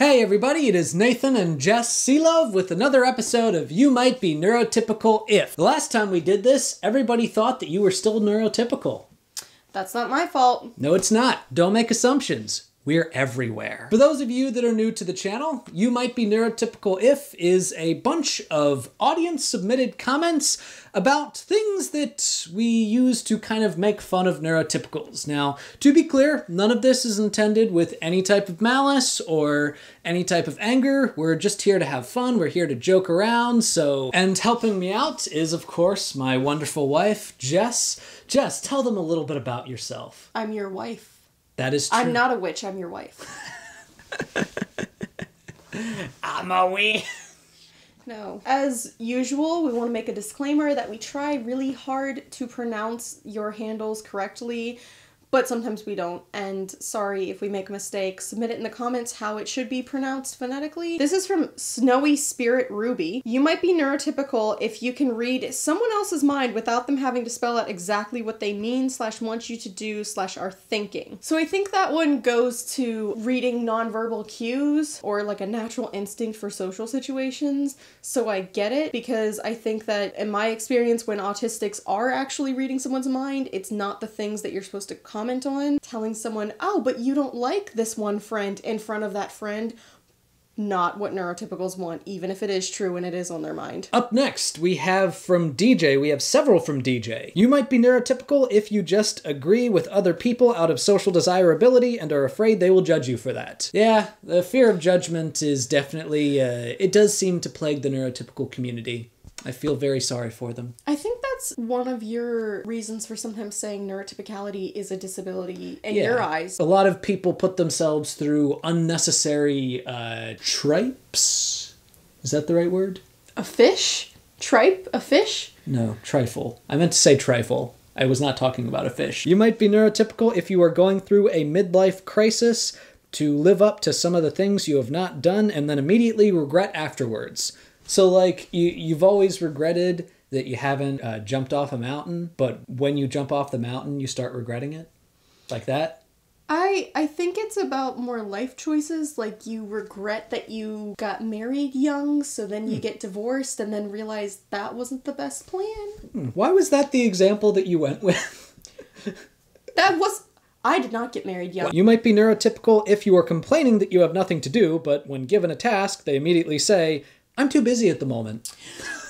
Hey everybody, it is Nathan and Jess Selove with another episode of You Might Be Neurotypical If. The last time we did this, everybody thought that you were still neurotypical. That's not my fault. No, it's not. Don't make assumptions. We're everywhere. For those of you that are new to the channel, You Might Be Neurotypical If is a bunch of audience-submitted comments about things that we use to kind of make fun of neurotypicals. Now, to be clear, none of this is intended with any type of malice or any type of anger. We're just here to have fun. We're here to joke around. And helping me out is, of course, my wonderful wife, Jess. Jess, tell them a little bit about yourself. I'm your wife. That is true. I'm not a witch, I'm your wife. I'm a wee. No. As usual, we want to make a disclaimer that we try really hard to pronounce your handles correctly, but sometimes we don't, and sorry if we make a mistake. Submit it in the comments how it should be pronounced phonetically. This is from Snowy Spirit Ruby. You might be neurotypical if you can read someone else's mind without them having to spell out exactly what they mean / want you to do / are thinking. So I think that one goes to reading nonverbal cues or like a natural instinct for social situations. So I get it, because I think that in my experience when autistics are actually reading someone's mind, it's not the things that you're supposed to comment on. Telling someone, oh, but you don't like this one friend in front of that friend, not what neurotypicals want, even if it is true and it is on their mind. Up next, we have from DJ. We have several from DJ. You might be neurotypical if you just agree with other people out of social desirability and are afraid they will judge you for that. Yeah, the fear of judgment is definitely, it does seem to plague the neurotypical community. I feel very sorry for them. I think that's one of your reasons for sometimes saying neurotypicality is a disability in your eyes. A lot of people put themselves through unnecessary tripes. Is that the right word? A fish? Tripe? A fish? No, trifle. I meant to say trifle. I was not talking about a fish. You might be neurotypical if you are going through a midlife crisis to live up to some of the things you have not done and then immediately regret afterwards. So, like, you've always regretted that you haven't jumped off a mountain, but when you jump off the mountain, you start regretting it? Like that? I think it's about more life choices, like you regret that you got married young, so then you get divorced and then realize that wasn't the best plan. Why was that the example that you went with? I did not get married young. You might be neurotypical if you are complaining that you have nothing to do, but when given a task, they immediately say, I'm too busy at the moment.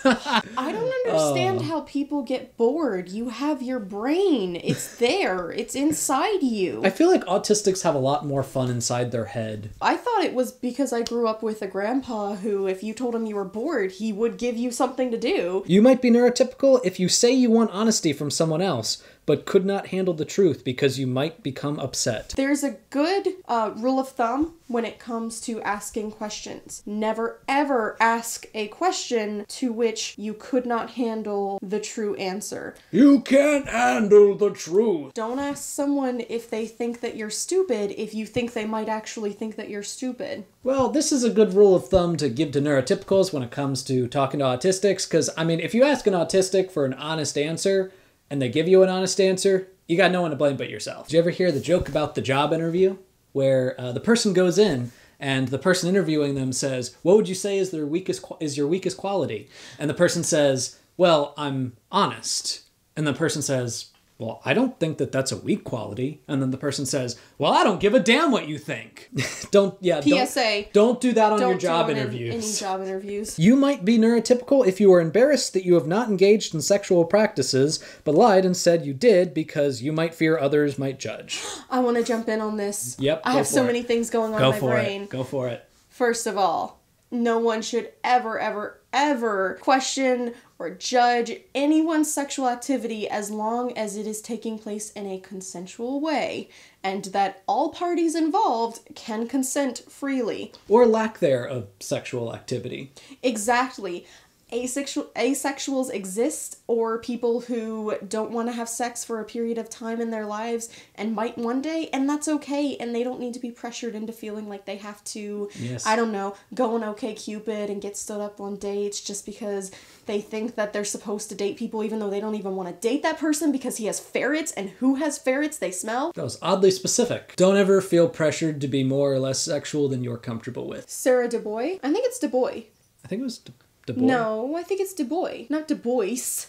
I don't understand how people get bored. You have your brain. It's there. It's inside you. I feel like autistics have a lot more fun inside their head. I thought it was because I grew up with a grandpa who, if you told him you were bored, he would give you something to do. You might be neurotypical if you say you want honesty from someone else, but could not handle the truth because you might become upset. There's a good rule of thumb when it comes to asking questions. Never ever ask a question to which you could not handle the true answer. You can't handle the truth. Don't ask someone if they think that you're stupid if you think they might actually think that you're stupid. Well, this is a good rule of thumb to give to neurotypicals when it comes to talking to autistics, because, I mean, if you ask an autistic for an honest answer, and they give you an honest answer, you got no one to blame but yourself. Did you ever hear the joke about the job interview? Where the person goes in and the person interviewing them says, what would you say is your weakest quality? And the person says, well, I'm honest. And the person says, well, I don't think that that's a weak quality. And then the person says, well, I don't give a damn what you think. PSA. Don't do that on your job interviews. Any job interviews. You might be neurotypical if you are embarrassed that you have not engaged in sexual practices, but lied and said you did because you might fear others might judge. I want to jump in on this. Yep. I have so many things going on in my brain. Go for it. First of all, no one should ever, ever, ever question or judge anyone's sexual activity as long as it is taking place in a consensual way, and that all parties involved can consent freely. Or lack there of sexual activity. Exactly. asexuals exist, or people who don't want to have sex for a period of time in their lives and might one day, and that's okay, and they don't need to be pressured into feeling like they have to, yes. I don't know, go on OkCupid and get stood up on dates just because they think that they're supposed to date people even though they don't even want to date that person because he has ferrets, and who has ferrets? They smell. That was oddly specific. Don't ever feel pressured to be more or less sexual than you're comfortable with. Sarah DeBoy? I think it's DeBoy. I think it was DeBoy. No, I think it's DeBoy, not Du Bois.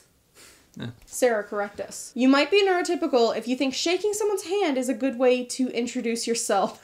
Eh. Sarah, correct us. You might be neurotypical if you think shaking someone's hand is a good way to introduce yourself.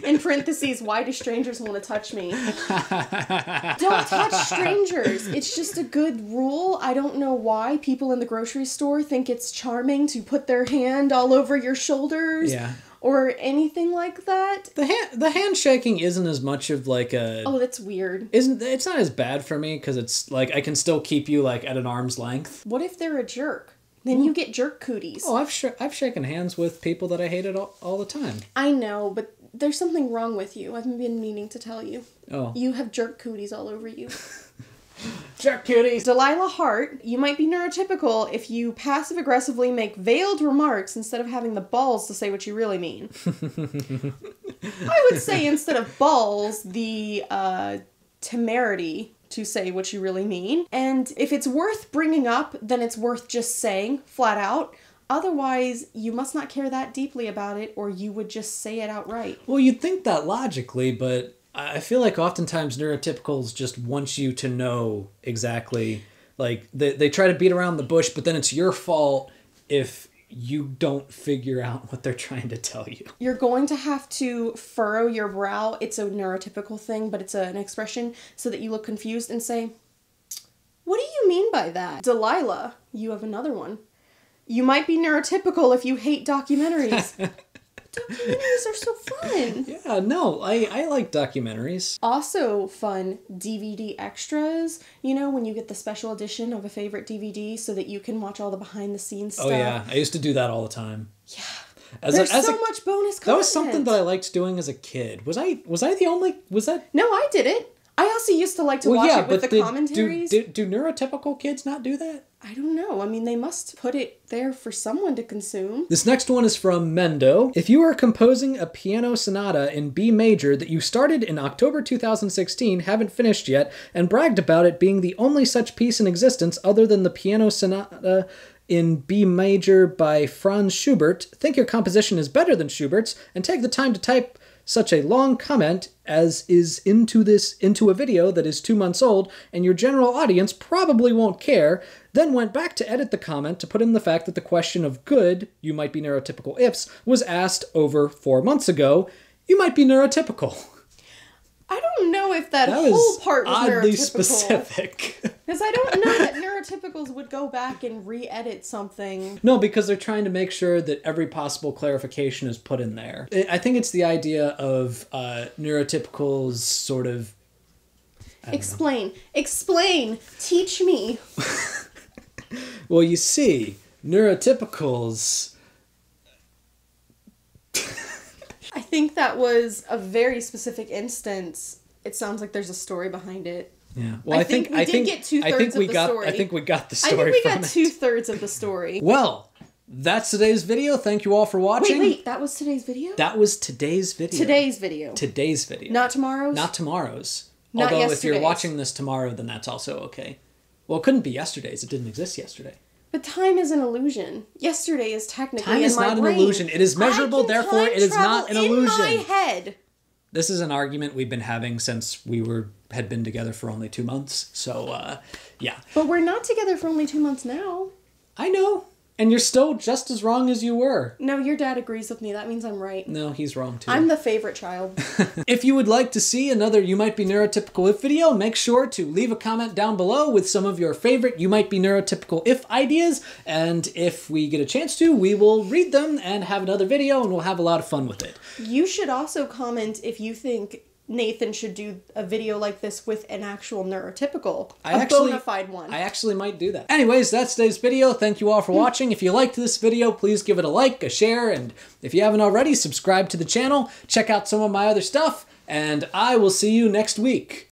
In parentheses, why do strangers want to touch me? Don't touch strangers. It's just a good rule. I don't know why people in the grocery store think it's charming to put their hand all over your shoulders. Yeah. Or anything like that. The handshaking isn't as much of like a... Oh, that's weird. It's not as bad for me because it's like I can still keep you like at an arm's length. What if they're a jerk? Then you get jerk cooties. Oh, I've shaken hands with people that I hated all the time. I know, but there's something wrong with you. I've been meaning to tell you. Oh. You have jerk cooties all over you. Jerk cuties. Delilah Hart, you might be neurotypical if you passive-aggressively make veiled remarks instead of having the balls to say what you really mean. I would say instead of balls, the temerity to say what you really mean. And if it's worth bringing up, then it's worth just saying, flat out. Otherwise, you must not care that deeply about it, or you would just say it outright. Well, you'd think that logically, but I feel like oftentimes neurotypicals just want you to know exactly, like, they try to beat around the bush, but then it's your fault if you don't figure out what they're trying to tell you. You're going to have to furrow your brow. It's a neurotypical thing, but it's an expression so that you look confused and say, what do you mean by that? Delilah, you have another one. You might be neurotypical if you hate documentaries. Documentaries are so fun. Yeah, no, I like documentaries. Also fun, DVD extras. You know, when you get the special edition of a favorite DVD so that you can watch all the behind the scenes stuff. Oh yeah, I used to do that all the time. Yeah. There's so much bonus content. That was something that I liked doing as a kid. Was I the only, was that? No, I did it. I also used to like to watch it with the commentaries. Do neurotypical kids not do that? I don't know. I mean, they must put it there for someone to consume. This next one is from Mendo. If you are composing a piano sonata in B major that you started in October 2016, haven't finished yet, and bragged about it being the only such piece in existence other than the piano sonata in B major by Franz Schubert, think your composition is better than Schubert's, and take the time to type such a long comment as is into a video that is 2 months old, and your general audience probably won't care, then went back to edit the comment to put in the fact that the question of good, you might be neurotypical ifs, was asked over 4 months ago, you might be neurotypical. I don't know if that whole part was oddly neurotypical. Specific. Because I don't know that neurotypicals would go back and re-edit something. No, because they're trying to make sure that every possible clarification is put in there. I think it's the idea of neurotypicals sort of... Explain. Teach me. Well, you see, neurotypicals... I think that was a very specific instance. It sounds like there's a story behind it. Yeah. Well, I think we did get 2/3 of the story. I think we got the story. I think we got 2/3 of the story. Well, that's today's video. Thank you all for watching. Wait, that was today's video? That was today's video. Today's video. Today's video. Not tomorrow's? Not tomorrow's. Not Although yesterday's. if you're watching this tomorrow, then that's also okay. Well, it couldn't be yesterday's. It didn't exist yesterday. But time is an illusion. Yesterday is technically time is in my not brain. An illusion. It is measurable, therefore it is not an illusion. In my head. This is an argument we've been having since had been together for only 2 months. So, yeah. But we're not together for only 2 months now. I know. And you're still just as wrong as you were. No, your dad agrees with me. That means I'm right. No, he's wrong too. I'm the favorite child. If you would like to see another You Might Be Neurotypical If video, make sure to leave a comment down below with some of your favorite You Might Be Neurotypical If ideas. And if we get a chance to, we will read them and have another video, and we'll have a lot of fun with it. You should also comment if you think Nathan should do a video like this with an actual neurotypical, bona fide one. I actually might do that. Anyways, that's today's video. Thank you all for watching. If you liked this video, please give it a like, a share, and if you haven't already, subscribe to the channel. Check out some of my other stuff, and I will see you next week.